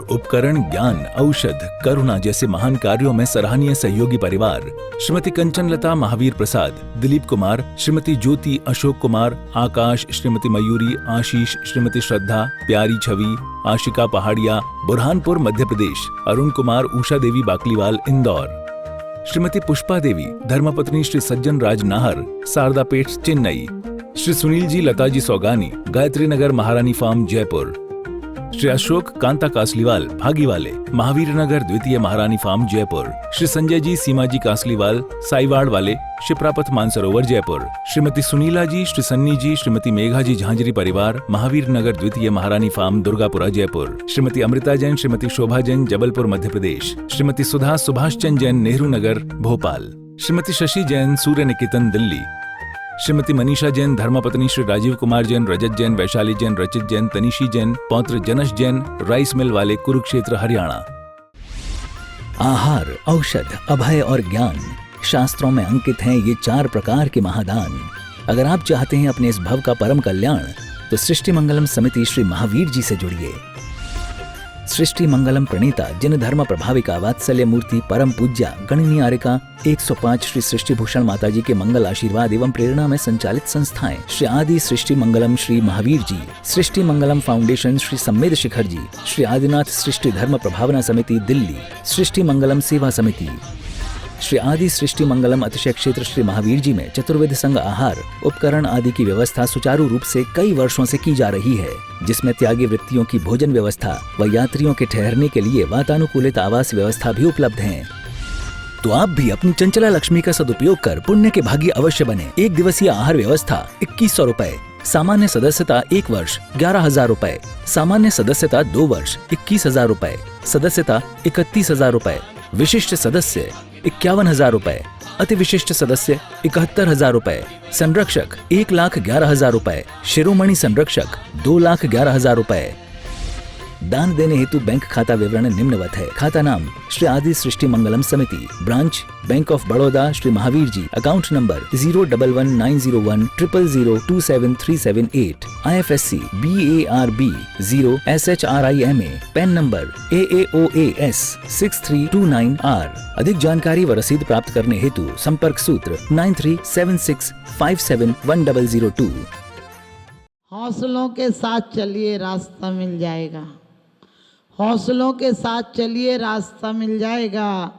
उपकरण, ज्ञान, औषध, करुणा जैसे महान कार्यों में सराहनीय सहयोगी परिवार श्रीमती कंचन लता महावीर प्रसाद, दिलीप कुमार, श्रीमती ज्योति अशोक कुमार, आकाश, श्रीमती मयूरी, आशीष, श्रीमती श्रद्धा, प्यारी छवि, आशिका पहाड़िया, बुरहानपुर मध्य प्रदेश, अरुण कुमार, उषा देवी बाकलीवाल इंदौर, श्रीमती पुष्पा देवी, धर्मपत्नी श्री सज्जन राज नाहर, शारदापेट चेन्नई, श्री सुनील जी लताजी सौगानी, गायत्री नगर महारानी फार्म जयपुर, श्री अशोक कांता कासलीवाल भागीवाले, महावीर नगर द्वितीय महारानी फार्म जयपुर, श्री संजय जी सीमा जी कासलीवाल साईवाड़ वाले, शिप्रापथ मानसरोवर जयपुर, श्रीमती सुनीला जी, श्री सन्नी जी, श्रीमती मेघा जी झांझरी परिवार, महावीर नगर द्वितीय महारानी फार्म दुर्गापुरा जयपुर, श्रीमती अमृता जैन, श्रीमती शोभा जैन जबलपुर मध्य प्रदेश, श्रीमती सुधा सुभाष चंद जैन नेहरू नगर भोपाल, श्रीमती शशि जैन सूर्य निकेतन दिल्ली, श्रीमती मनीषा जैन, धर्मपत्नी श्री राजीव कुमार जैन, रजत जैन, वैशाली जैन, रचित जैन, तनिशी जैन, पौत्र जनश जैन, राइस मिल वाले, कुरुक्षेत्र हरियाणा। आहार, औषध, अभय और ज्ञान शास्त्रों में अंकित हैं ये 4 प्रकार के महादान। अगर आप चाहते हैं अपने इस भव का परम कल्याण, तो सृष्टि मंगलम समिति श्री महावीर जी से जुड़िए। सृष्टि मंगलम प्रणीता जिन धर्म प्रभाविका वात्सल्य मूर्ति परम पूज्या गणनीय आर्यका 105 श्री सृष्टि भूषण माता जी के मंगल आशीर्वाद एवं प्रेरणा में संचालित संस्थाएं श्री आदि सृष्टि मंगलम श्री महावीर जी, सृष्टि मंगलम फाउंडेशन श्री सम्मेद शिखर जी, श्री आदिनाथ सृष्टि धर्म प्रभावना समिति दिल्ली, सृष्टि मंगलम सेवा समिति, श्री आदि सृष्टि मंगलम अतिशय क्षेत्र श्री महावीर जी में चतुर्वेद संघ आहार उपकरण आदि की व्यवस्था सुचारू रूप से कई वर्षों से की जा रही है, जिसमें त्यागी वृत्तियों की भोजन व्यवस्था व यात्रियों के ठहरने के लिए वातानुकूलित आवास व्यवस्था भी उपलब्ध है। तो आप भी अपनी चंचला लक्ष्मी का सदुपयोग कर पुण्य के भागी अवश्य बने। 1 दिवसीय आहार व्यवस्था 2100 रुपए, सामान्य सदस्यता 1 वर्ष 11,000 रुपए, सामान्य सदस्यता 2 वर्ष 21,000 रुपए, सदस्यता 31,000 रुपए, विशिष्ट सदस्य 51,000 रुपए, अति विशिष्ट सदस्य 71,000 रुपए, संरक्षक 1,11,000 रुपए, शिरोमणि संरक्षक 2,11,000 रुपए। दान देने हेतु बैंक खाता विवरण निम्नवत है। खाता नाम श्री आदि Srishti Mangalam Samiti, branch bank of Baroda Shri Mahavir ji, account number 0119010027378, IFSC BARB 0 SHRIMA, PAN number AAOAS 6329R। अधिक जानकारी व रसीद प्राप्त करने हेतु संपर्क सूत्र 9376571002। हौसलों के साथ चलिए रास्ता मिल जाएगा, हौसलों के साथ चलिए रास्ता मिल जाएगा।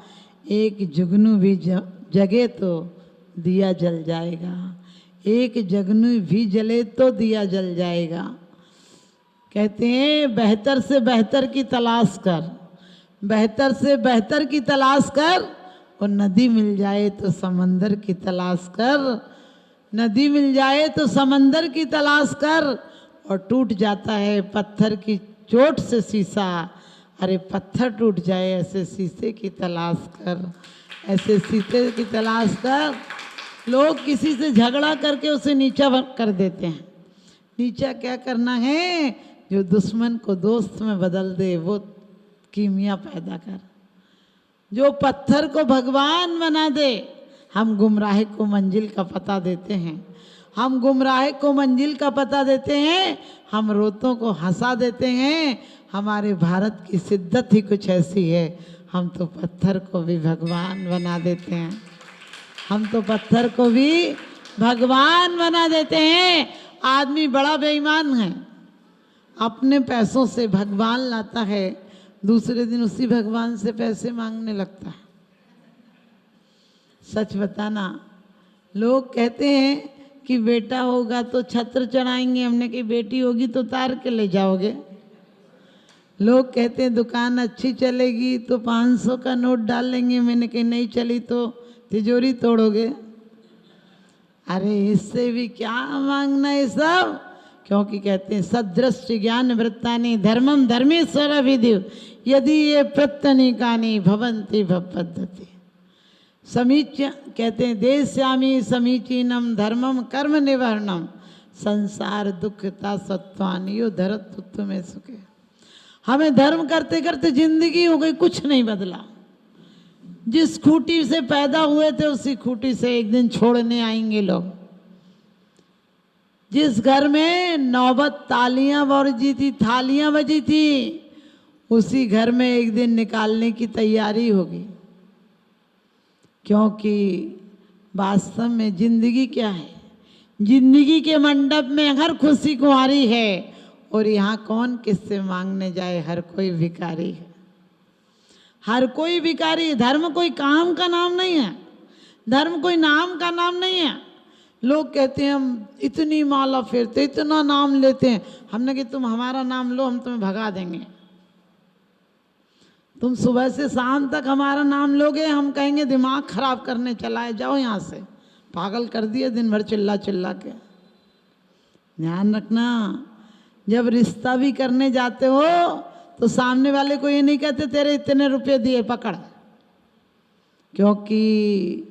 एक जुगनू भी जगे तो दिया जल जाएगा, एक जुगनू भी जले तो दिया जल जाएगा। कहते हैं बेहतर से बेहतर की तलाश कर, बेहतर से बेहतर की तलाश कर, और नदी मिल जाए तो समंदर की तलाश कर, नदी मिल जाए तो समंदर की तलाश कर। और टूट जाता है पत्थर की चोट से शीशा, अरे पत्थर टूट जाए ऐसे शीशे की तलाश कर, ऐसे शीशे की तलाश कर। लोग किसी से झगड़ा करके उसे नीचा कर देते हैं। नीचा क्या करना है? जो दुश्मन को दोस्त में बदल दे वो कीमिया पैदा कर, जो पत्थर को भगवान बना दे। हम गुमराह को मंजिल का पता देते हैं, हम गुमराह को मंजिल का पता देते हैं, हम रोतों को हंसा देते हैं। हमारे भारत की शिद्दत ही कुछ ऐसी है, हम तो पत्थर को भी भगवान बना देते हैं, हम तो पत्थर को भी भगवान बना देते हैं। आदमी बड़ा बेईमान है, अपने पैसों से भगवान लाता है, दूसरे दिन उसी भगवान से पैसे मांगने लगता है। सच बताना, लोग कहते हैं कि बेटा होगा तो छत्र चढ़ाएंगे, हमने कही बेटी होगी तो तार के ले जाओगे। लोग कहते हैं दुकान अच्छी चलेगी तो 500 का नोट डाल लेंगे, मैंने कही नहीं चली तो तिजोरी तोड़ोगे। अरे इससे भी क्या मांगना है सब, क्योंकि कहते हैं सदृष्टि ज्ञान वृत्तानि धर्मम धर्मेश्वर अभिदेव यदि ये प्रत्यनिकानि भवन्ति भवपद्धति। समीच कहते हैं देश्यामी समीचीनम धर्मम कर्म निवर्णम संसार दुखता सत्वानि यो धरतुत्व में सुखे। हमें धर्म करते करते जिंदगी हो गई, कुछ नहीं बदला। जिस खूंटी से पैदा हुए थे उसी खूंटी से एक दिन छोड़ने आएंगे लोग। जिस घर में नौबत तालियां बजी थी, थालियां बजी थी, उसी घर में एक दिन निकालने की तैयारी होगी, क्योंकि वास्तव में जिंदगी क्या है? जिंदगी के मंडप में हर खुशी कुंवारी है, और यहाँ कौन किससे मांगने जाए? हर कोई भिखारी है, हर कोई भिखारी। धर्म कोई काम का नाम नहीं है, धर्म कोई नाम का नाम नहीं है। लोग कहते हैं हम इतनी माला फेरते, इतना नाम लेते हैं। हमने कि तुम हमारा नाम लो, हम तुम्हें भगा देंगे। तुम सुबह से शाम तक हमारा नाम लोगे, हम कहेंगे दिमाग खराब करने चला है, जाओ यहाँ से, पागल कर दिए दिन भर चिल्ला चिल्ला के। ध्यान रखना, जब रिश्ता भी करने जाते हो तो सामने वाले को ये नहीं कहते तेरे इतने रुपए दिए पकड़, क्योंकि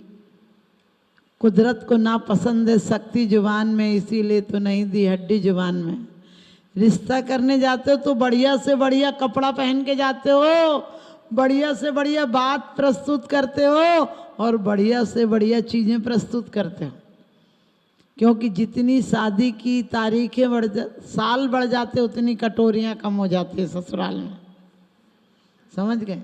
कुदरत को ना पसंद है शक्ति जुबान में, इसीलिए तो नहीं दी हड्डी जुबान में। रिश्ता करने जाते हो तो बढ़िया से बढ़िया कपड़ा पहन के जाते हो, बढ़िया से बढ़िया बात प्रस्तुत करते हो, और बढ़िया से बढ़िया चीज़ें प्रस्तुत करते हो, क्योंकि जितनी शादी की तारीखें साल बढ़ जाते उतनी कटोरियाँ कम हो जाती है ससुराल में। समझ गए?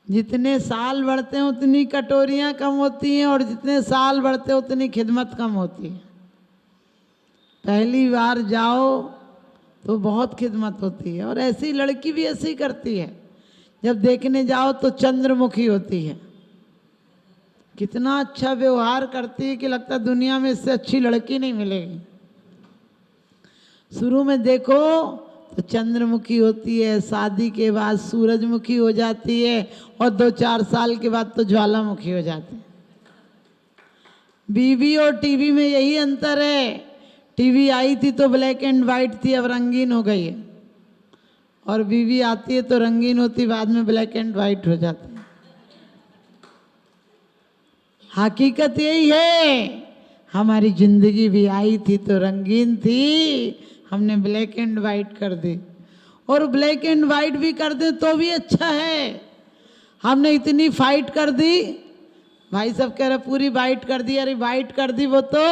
जितने साल बढ़ते हैं उतनी कटोरियाँ कम होती हैं, और जितने साल बढ़ते हैं उतनी खिदमत कम होती है। पहली बार जाओ तो बहुत खिदमत होती है, और ऐसी लड़की भी ऐसी करती है। जब देखने जाओ तो चंद्रमुखी होती है, कितना अच्छा व्यवहार करती है कि लगता है दुनिया में इससे अच्छी लड़की नहीं मिलेगी। शुरू में देखो तो चंद्रमुखी होती है, शादी के बाद सूरजमुखी हो जाती है, और 2-4 साल के बाद तो ज्वालामुखी हो जाती है। बीवी और टीवी में यही अंतर है। टीवी आई थी तो ब्लैक एंड वाइट थी, अब रंगीन हो गई है, और बीवी आती है तो रंगीन होती, बाद में ब्लैक एंड वाइट हो जाती है। हकीकत यही है, हमारी जिंदगी भी आई थी तो रंगीन थी, हमने ब्लैक एंड वाइट कर दी, और ब्लैक एंड वाइट भी कर दे तो भी अच्छा है। हमने इतनी फाइट कर दी, भाई सब कह रहे पूरी वाइट कर दी, अरे वाइट कर दी वो तो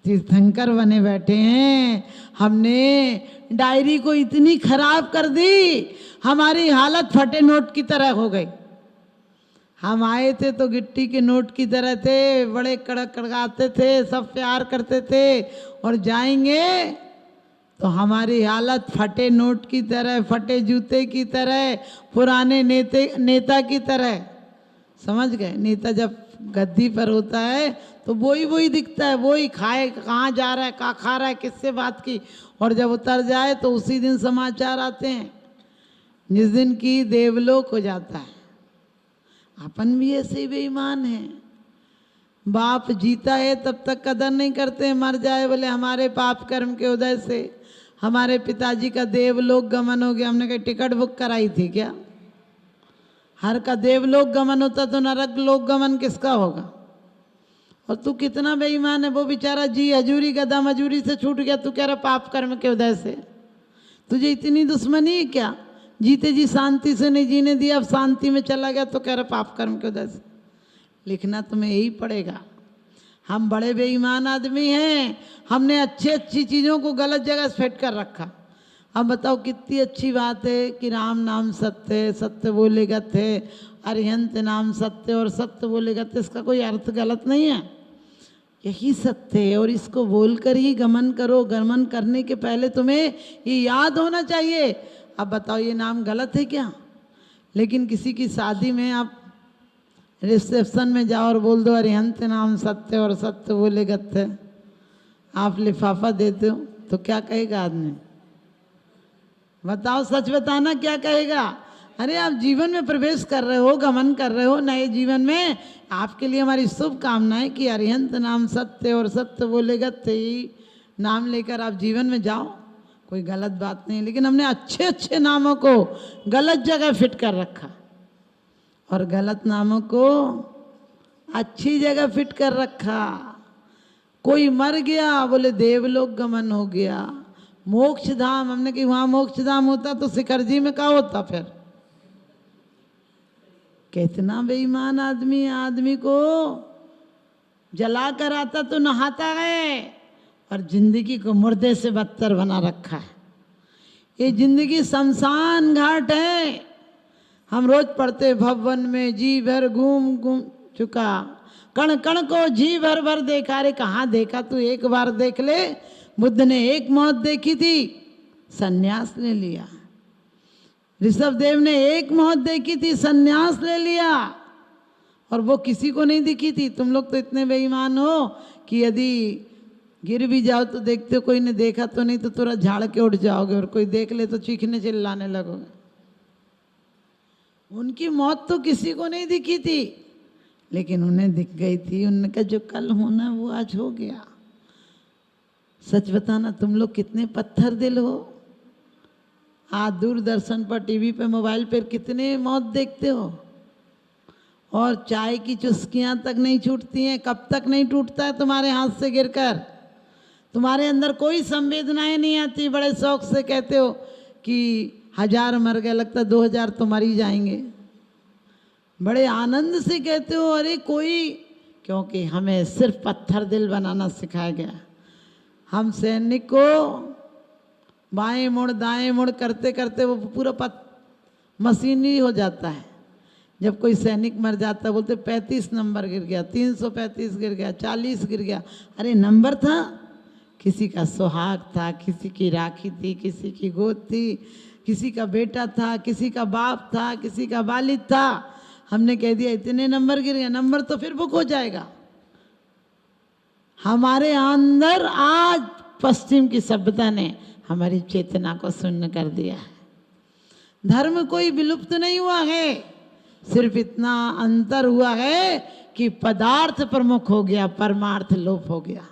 तीर्थंकर बने बैठे हैं। हमने डायरी को इतनी खराब कर दी, हमारी हालत फटे नोट की तरह हो गई। हम आए थे तो गिट्टी के नोट की तरह थे, बड़े कड़क कड़काते थे, सब प्यार करते थे, और जाएंगे तो हमारी हालत फटे नोट की तरह, फटे जूते की तरह, पुराने नेता की तरह। समझ गए? नेता जब गद्दी पर होता है तो वही दिखता है, वही खाए कहाँ जा रहा है, कहाँ खा रहा है, किससे बात की, और जब उतर जाए तो उसी दिन समाचार आते हैं जिस दिन की देवलोक हो जाता है। अपन भी ऐसे ही बेईमान हैं। बाप जीता है तब तक कदर नहीं करते, मर जाए बोले हमारे पाप कर्म के उदय से हमारे पिताजी का देवलोक गमन हो गया। हमने कहीं टिकट बुक कराई थी क्या? हर का देवलोक गमन होता तो नरक लोक गमन किसका होगा? और तू कितना बेईमान है। वो बेचारा जी हजूरी गदा मजूरी से छूट गया, तू कह रहा पाप कर्म के उदय से। तुझे इतनी दुश्मनी है क्या? जीते जी शांति से नहीं जीने दिया, अब शांति में चला गया तो कह रहा पाप कर्म के उदय से। लिखना तुम्हें यही पड़ेगा। हम बड़े बेईमान आदमी हैं, हमने अच्छी चीज़ों को गलत जगह सेट कर रखा। अब बताओ कितनी अच्छी बात है कि राम नाम सत्य है, सत्य बोलेगा थे, अरिहंत नाम सत्य और सत्य बोलेगा थे। इसका कोई अर्थ गलत नहीं है, यही सत्य है, और इसको बोलकर ही गमन करो। गमन करने के पहले तुम्हें ये याद होना चाहिए। अब बताओ ये नाम गलत है क्या? लेकिन किसी की शादी में आप रिसेप्शन में जाओ और बोल दो अरिहंत नाम सत्य और सत्य बोले गत्थे, आप लिफाफा देते हो तो क्या कहेगा आदमी? बताओ, सच बताना, क्या कहेगा? अरे आप जीवन में प्रवेश कर रहे हो, गमन कर रहे हो नए जीवन में, आपके लिए हमारी शुभकामनाएं कि अरिहंत नाम सत्य और सत्य बोले गत्थे, ही नाम लेकर आप जीवन में जाओ, कोई गलत बात नहीं। लेकिन हमने अच्छे अच्छे नामों को गलत जगह फिट कर रखा और गलत नामों को अच्छी जगह फिट कर रखा। कोई मर गया बोले देवलोक गमन हो गया, मोक्ष धाम। हमने कि वहाँ मोक्ष धाम होता तो शिखर जी में क्या होता? फिर कितना बेईमान आदमी है। आदमी को जला कर आता तो नहाता है और जिंदगी को मुर्दे से बदतर बना रखा है। ये जिंदगी शमशान घाट है। हम रोज पढ़ते भवन में जी भर घूम घूम चुका, कण कण को जी भर भर देखा। रे कहाँ देखा तू, एक बार देख ले। बुद्ध ने एक मौत देखी थी, सन्यास ले लिया। ऋषभ देव ने एक मौत देखी थी, सन्यास ले लिया, और वो किसी को नहीं दिखी थी। तुम लोग तो इतने बेईमान हो कि यदि गिर भी जाओ तो देखते हो कोई ने देखा तो नहीं, तो तुरंत झाड़ के उठ जाओगे, और कोई देख ले तो चीखने चिल्लाने लगोगे। उनकी मौत तो किसी को नहीं दिखी थी, लेकिन उन्हें दिख गई थी। उनका जो कल होना वो आज हो गया। सच बताना, तुम लोग कितने पत्थर दिल हो। आज दूरदर्शन पर, टीवी पे, मोबाइल पर कितने मौत देखते हो, और चाय की चुस्कियां तक नहीं छूटती हैं। कब तक नहीं टूटता है तुम्हारे हाथ से गिरकर? तुम्हारे अंदर कोई संवेदनाएं नहीं आती। बड़े शौक से कहते हो कि 1000 मर गए, लगता 2000 तो मर ही जाएंगे। बड़े आनंद से कहते हो अरे कोई, क्योंकि हमें सिर्फ पत्थर दिल बनाना सिखाया गया। हम सैनिक को बाएं मुड़ दाएं मुड़ करते करते वो पूरा मशीनी हो जाता है। जब कोई सैनिक मर जाता है बोलते 35 नंबर गिर गया, 335 गिर गया, 40 गिर गया। अरे नंबर था, किसी का सुहाग था, किसी की राखी थी, किसी की गोद थी, किसी का बेटा था, किसी का बाप था, किसी का वालिद था। हमने कह दिया इतने नंबर गिर गए, नंबर तो फिर बुक हो जाएगा। हमारे अंदर आज पश्चिम की सभ्यता ने हमारी चेतना को शून्य कर दिया है। धर्म कोई विलुप्त नहीं हुआ है, सिर्फ इतना अंतर हुआ है कि पदार्थ प्रमुख हो गया, परमार्थ लोप हो गया।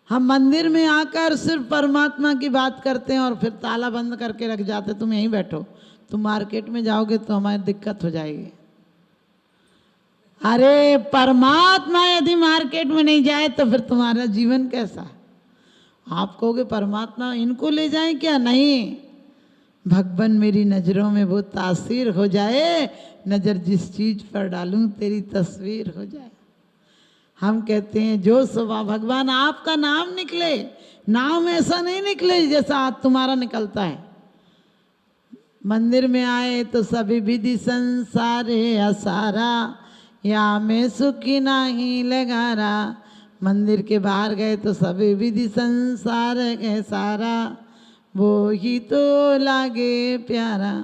हम मंदिर में आकर सिर्फ परमात्मा की बात करते हैं और फिर ताला बंद करके रख जाते, तुम यहीं बैठो। तुम मार्केट में जाओगे तो हमारी दिक्कत हो जाएगी। अरे परमात्मा यदि मार्केट में नहीं जाए तो फिर तुम्हारा जीवन कैसा है? आप कहोगे परमात्मा इनको ले जाए क्या? नहीं, भगवान मेरी नज़रों में वो तासीर हो जाए, नज़र जिस चीज़ पर डालूं तेरी तस्वीर हो जाए। हम कहते हैं जो सुबह भगवान आपका नाम निकले, नाम ऐसा नहीं निकले जैसा आज तुम्हारा निकलता है। मंदिर में आए तो सभी विधि संसारे असारा, या मैं सुखी नाही लगारा। मंदिर के बाहर गए तो सभी विधि संसार है सारा, वो ही तो लागे प्यारा।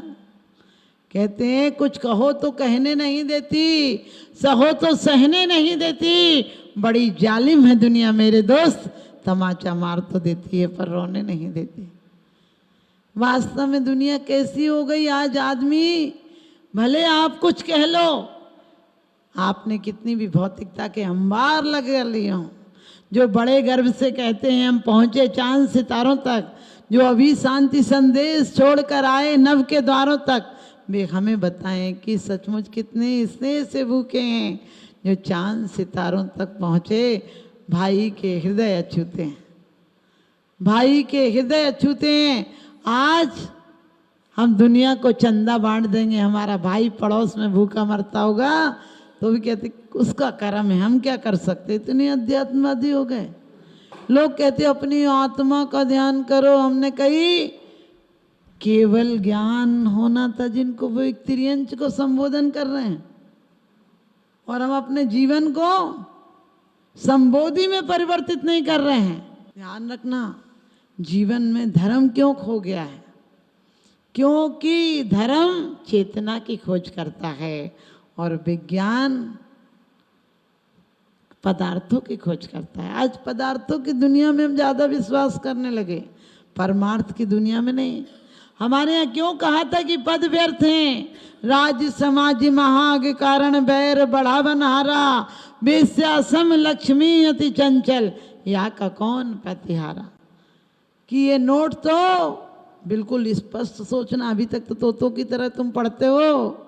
कहते हैं कुछ कहो तो कहने नहीं देती, सहो तो सहने नहीं देती। बड़ी जालिम है दुनिया मेरे दोस्त, तमाचा मार तो देती है पर रोने नहीं देती। वास्तव में दुनिया कैसी हो गई आज? आदमी भले आप कुछ कह लो, आपने कितनी भी भौतिकता के अंबार लगा लिए हों, जो बड़े गर्व से कहते हैं हम पहुँचे चांद सितारों तक, जो अभी शांति संदेश छोड़कर आए नव के द्वारों तक, वे हमें बताएं कि सचमुच कितने स्नेह से भूखे हैं जो चांद सितारों तक पहुँचे। भाई के हृदय अछूते हैं, भाई के हृदय अछूते हैं। आज हम दुनिया को चंदा बांट देंगे, हमारा भाई पड़ोस में भूखा मरता होगा तो भी कहते उसका कर्म है, हम क्या कर सकते। इतने अध्यात्मवादी हो गए। लोग कहते अपनी आत्मा का ध्यान करो। हमने कही केवल ज्ञान होना था जिनको, वो एक त्रियंच को संबोधन कर रहे हैं, और हम अपने जीवन को संबोधि में परिवर्तित नहीं कर रहे हैं। ध्यान रखना, जीवन में धर्म क्यों खो गया है? क्योंकि धर्म चेतना की खोज करता है और विज्ञान पदार्थों की खोज करता है। आज पदार्थों की दुनिया में हम ज़्यादा विश्वास करने लगे, परमार्थ की दुनिया में नहीं। हमारे यहाँ क्यों कहा था कि पद व्यर्थ हैं, राज्य समाज महाग कारण बैर बढ़ावन हारा, बेस्या सम लक्ष्मी अति चंचल, या का कौन प्रतिहारा। कि ये नोट तो बिल्कुल स्पष्ट सोचना, अभी तक तो तोतों की तरह तुम पढ़ते हो।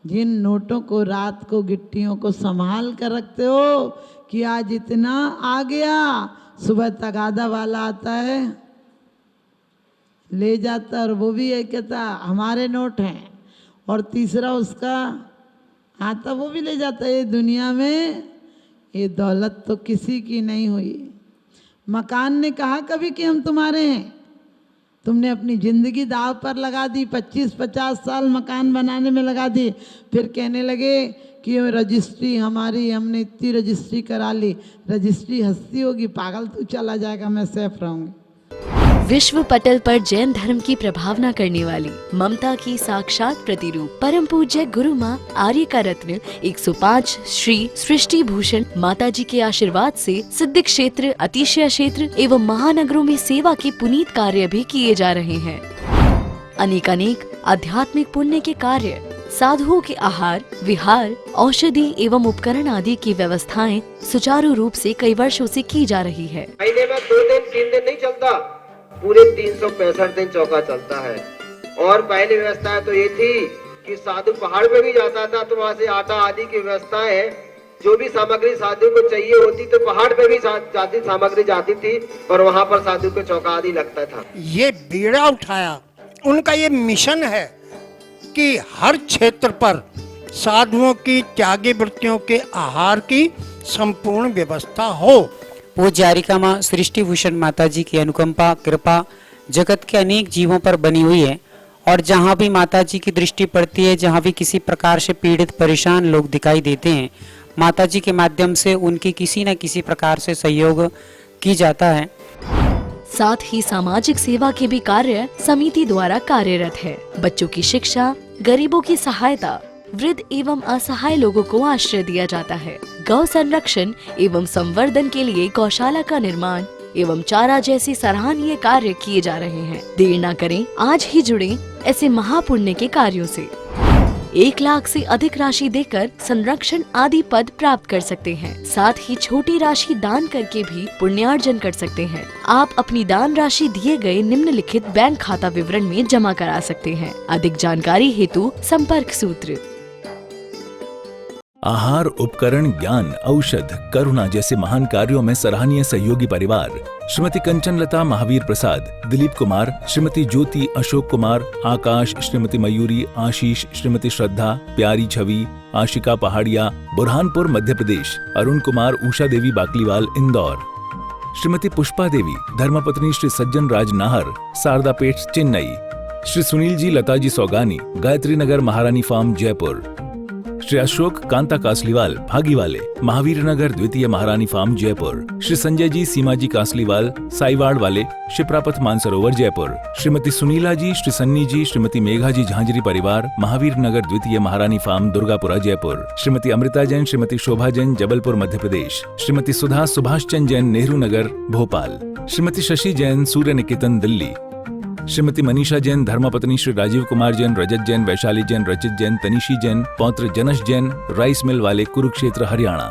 जिन नोटों को रात को गिट्टियों को संभाल कर रखते हो कि आज इतना आ गया, सुबह तगादा वाला आता है ले जाता, और वो भी ये कहता हमारे नोट हैं, और तीसरा उसका आता वो भी ले जाता। ये दुनिया में ये दौलत तो किसी की नहीं हुई। मकान ने कहा कभी कि हम तुम्हारे हैं? तुमने अपनी जिंदगी दाव पर लगा दी, 25-50 साल मकान बनाने में लगा दी, फिर कहने लगे कि रजिस्ट्री हमारी, हमने इतनी रजिस्ट्री करा ली। रजिस्ट्री हंसती होगी, पागल तू चला जाएगा, मैं सेफ रहूंगी। विश्व पटल पर जैन धर्म की प्रभावना करने वाली ममता की साक्षात प्रतिरूप परम पूज्य गुरु माँ आर्य का रत्न 105 श्री सृष्टि भूषण माता जी के आशीर्वाद से सिद्ध क्षेत्र, अतिशय क्षेत्र एवं महानगरों में सेवा के पुनीत कार्य भी किए जा रहे हैं। अनेकानेक आध्यात्मिक पुण्य के कार्य, साधुओं के आहार, विहार, औषधि एवं उपकरण आदि की व्यवस्थाएं सुचारू रूप से कई वर्षों से की जा रही है। महीने में 2 दिन 3 दिन नहीं चलता, पूरे 365 दिन चौका चलता है। और पहली व्यवस्था तो ये थी कि साधु पहाड़ पे भी जाता था तो वहाँ से आटा आदि की व्यवस्था है, जो भी सामग्री साधु को चाहिए होती तो पहाड़ पे भी जाती सामग्री जाती थी और वहाँ पर साधु को चौका आदि लगता था। ये बीड़ा उठाया, उनका ये मिशन है कि हर क्षेत्र पर साधुओं की त्यागी वृत्तियों के आहार की संपूर्ण व्यवस्था हो। पूज्य आर्यिका माँ सृष्टि भूषण माता जी की अनुकंपा कृपा जगत के अनेक जीवों पर बनी हुई है और जहाँ भी माता जी की दृष्टि पड़ती है, जहाँ भी किसी प्रकार से पीड़ित परेशान लोग दिखाई देते हैं, माता जी के माध्यम से उनकी किसी न किसी प्रकार से सहयोग की जाता है। साथ ही सामाजिक सेवा के भी कार्य समिति द्वारा कार्यरत है। बच्चों की शिक्षा, गरीबों की सहायता, वृद्ध एवं असहाय लोगों को आश्रय दिया जाता है। गौ संरक्षण एवं संवर्धन के लिए गौशाला का निर्माण एवं चारा जैसे सराहनीय कार्य किए जा रहे हैं। देर न करें, आज ही जुड़ें ऐसे महापुण्य के कार्यों से। 1 लाख से अधिक राशि देकर संरक्षण आदि पद प्राप्त कर सकते हैं। साथ ही छोटी राशि दान करके भी पुण्यार्जन कर सकते हैं। आप अपनी दान राशि दिए गए निम्नलिखित बैंक खाता विवरण में जमा करा सकते हैं। अधिक जानकारी हेतु संपर्क सूत्र। आहार, उपकरण, ज्ञान, औषध, करुणा जैसे महान कार्यों में सराहनीय सहयोगी परिवार श्रीमती कंचन लता महावीर प्रसाद, दिलीप कुमार, श्रीमती ज्योति अशोक कुमार, आकाश, श्रीमती मयूरी, आशीष, श्रीमती श्रद्धा, प्यारी छवि, आशिका पहाड़िया, बुरहानपुर मध्य प्रदेश, अरुण कुमार, उषा देवी बाकलीवाल इंदौर, श्रीमती पुष्पा देवी, धर्मपत्नी श्री सज्जन राज नाहर, शारदापेट चेन्नई, श्री सुनील जी लता जी सौगानी, गायत्री नगर महारानी फार्म जयपुर, श्री अशोक कांता कासलीवाल भागीवाले, महावीर नगर द्वितीय महारानी फार्म जयपुर, श्री संजय जी सीमा जी कासलीवाल साईवाड़ वाले, शिप्रापथ मानसरोवर जयपुर, श्रीमती सुनीला जी, श्री सन्नी जी, श्रीमती मेघा जी झांझरी परिवार, महावीर नगर द्वितीय महारानी फार्म दुर्गापुरा जयपुर, श्रीमती अमृता जैन, श्रीमती शोभा जैन जबलपुर मध्य प्रदेश, श्रीमती सुधा सुभाष चंद जैन नेहरू नगर भोपाल, श्रीमती शशि जैन सूर्य निकेतन दिल्ली, श्रीमती मनीषा जैन, धर्मपत्नी श्री राजीव कुमार जैन, रजत जैन, वैशाली जैन, रचित जैन, तनिशी जैन, पौत्र जनश जैन, राइस मिल वाले कुरुक्षेत्र हरियाणा।